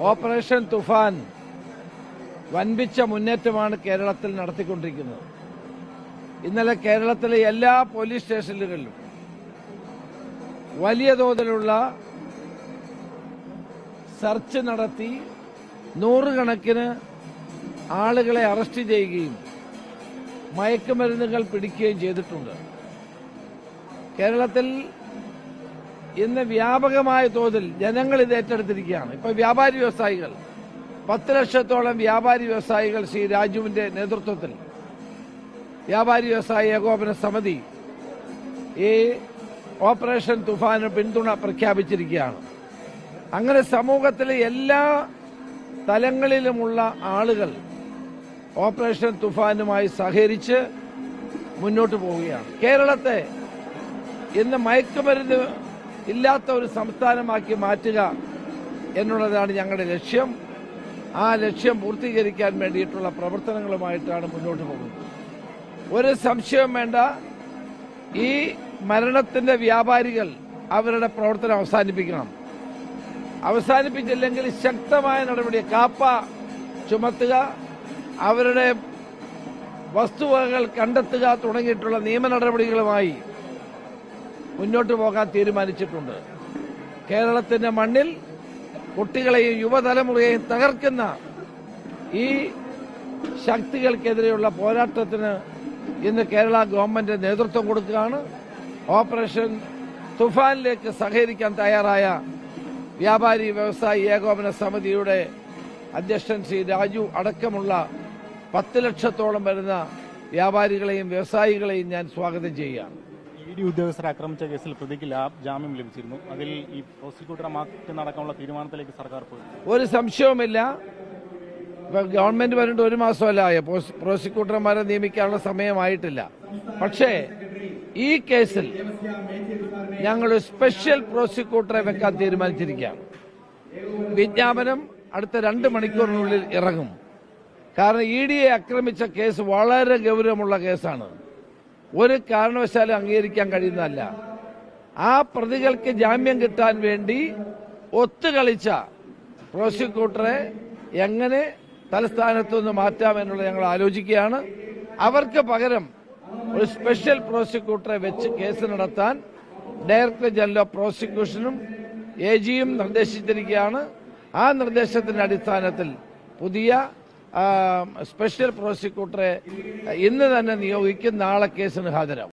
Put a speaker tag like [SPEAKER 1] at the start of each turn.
[SPEAKER 1] Operation Toofan വൻപിച്ച മുന്നേറ്റമാണ് കേരളത്തിൽ നടത്തിക്കൊണ്ടിരിക്കുന്നത്. ഇന്നലെ കേരളത്തിലെ എല്ലാ പോലീസ് സ്റ്റേഷനുകളിലും വലിയ തോതിലുള്ള സെർച്ച് നടത്തി നൂറുകണക്കിന് ആളുകളെ അറസ്റ്റ് ചെയ്യുകയും മയക്കുമരുന്നുകൾ പിടിക്കുകയും ചെയ്തിട്ടുണ്ട്. കേരളത്തിൽ ഇന്ന് വ്യാപകമായ തോതിൽ ജനങ്ങൾ ഇത് ഏറ്റെടുത്തിരിക്കുകയാണ്. ഇപ്പൊ വ്യാപാരി വ്യവസായികൾ 10 ലക്ഷത്തോളം വ്യാപാരി വ്യവസായികൾ ശ്രീ രാജുവിന്റെ നേതൃത്വത്തിൽ വ്യാപാരി വ്യവസായി ഏകോപന സമിതി ഈ ഓപ്പറേഷൻ തുഫാന് പിന്തുണ പ്രഖ്യാപിച്ചിരിക്കുകയാണ്. അങ്ങനെ സമൂഹത്തിലെ എല്ലാ തലങ്ങളിലുമുള്ള ആളുകൾ ഓപ്പറേഷൻ തുഫാനുമായി സഹകരിച്ച് മുന്നോട്ട് പോവുകയാണ്. കേരളത്തെ ഇന്ന് മയക്കുമരുന്ന് ഇല്ലാത്ത ഒരു സംസ്ഥാനമാക്കി മാറ്റുക എന്നുള്ളതാണ് ഞങ്ങളുടെ ലക്ഷ്യം. ആ ലക്ഷ്യം പൂർത്തീകരിക്കാൻ വേണ്ടിയിട്ടുള്ള പ്രവർത്തനങ്ങളുമായിട്ടാണ് മുന്നോട്ട് പോകുന്നത്. ഒരു സംശയവും വേണ്ട, ഈ മരണത്തിന്റെ വ്യാപാരികൾ അവരുടെ പ്രവർത്തനം അവസാനിപ്പിക്കണം. അവസാനിപ്പിച്ചില്ലെങ്കിൽ ശക്തമായ നടപടി, കാപ്പ ചുമത്തുക, അവരുടെ വസ്തുവകകൾ കണ്ടെത്തുക തുടങ്ങിയിട്ടുള്ള നിയമ നടപടികളുമായി മുന്നോട്ട് പോകാൻ തീരുമാനിച്ചിട്ടുണ്ട്. കേരളത്തിന്റെ മണ്ണിൽ കുട്ടികളെയും യുവതലമുറയെയും തകർക്കുന്ന ഈ ശക്തികൾക്കെതിരെയുള്ള പോരാട്ടത്തിന് ഇന്ന് കേരള ഗവൺമെന്റ് നേതൃത്വം കൊടുക്കുകയാണ്. ഓപ്പറേഷൻ തുഫാനിലേക്ക് സഹകരിക്കാൻ തയ്യാറായ വ്യാപാരി വ്യവസായി ഏകോപന സമിതിയുടെ അധ്യക്ഷൻ ശ്രീ രാജു അടക്കമുള്ള 10 ലക്ഷത്തോളം വരുന്ന വ്യാപാരികളെയും വ്യവസായികളെയും ഞാൻ സ്വാഗതം ചെയ്യുകയാണ്.
[SPEAKER 2] ED ഉദ്യോഗസ്ഥരെ ആക്രമിച്ച കേസിൽ പ്രതിക്ക് ജാമ്യം ലഭിച്ചിരുന്നു. അതിൽ ഈ പ്രോസിക്യൂട്ടറെ മാറ്റി നടക്കാനുള്ള തീരുമാനത്തിലേക്ക് സർക്കാർ പോയി.
[SPEAKER 1] ഒരു സംശയവുമില്ല. ഗവൺമെന്റ് പറഞ്ഞിട്ട് 1 മാസമല്ല ആയ, പ്രോസിക്യൂട്ടർമാരെ നിയമിക്കാനുള്ള സമയമായിട്ടില്ല. പക്ഷേ ഈ കേസിൽ ഞങ്ങൾ സ്പെഷ്യൽ പ്രോസിക്യൂട്ടറെ വെക്കാൻ തീരുമാനിച്ചിരിക്കുകയാണ്. വിജ്ഞാപനം അടുത്ത 2 മണിക്കൂറിനുള്ളിൽ ഇറങ്ങും. കാരണം EDയെ ആക്രമിച്ച കേസ് വളരെ ഗൗരവമുള്ള കേസാണ്. ഒരു കാരണവശാലും അംഗീകരിക്കാൻ കഴിയുന്നതല്ല. ആ പ്രതികൾക്ക് ജാമ്യം കിട്ടാൻ വേണ്ടി ഒത്തുകളിച്ച പ്രോസിക്യൂട്ടറെ എങ്ങനെ തലസ്ഥാനത്തു നിന്ന് മാറ്റാമെന്നുള്ളത് ഞങ്ങൾ ആലോചിക്കുകയാണ്. അവർക്ക് പകരം ഒരു സ്പെഷ്യൽ പ്രോസിക്യൂട്ടറെ വെച്ച് കേസ് നടത്താൻ ഡയറക്ടർ ജനറൽ ഓഫ് പ്രോസിക്യൂഷനും AGയും നിർദ്ദേശിച്ചിരിക്കുകയാണ്. ആ നിർദ്ദേശത്തിന്റെ അടിസ്ഥാനത്തിൽ പുതിയ സ്പെഷ്യൽ പ്രോസിക്യൂട്ടറെ ഇന്ന് തന്നെ നിയോഗിക്കും. നാളെ കേസിന് ഹാജരാകും.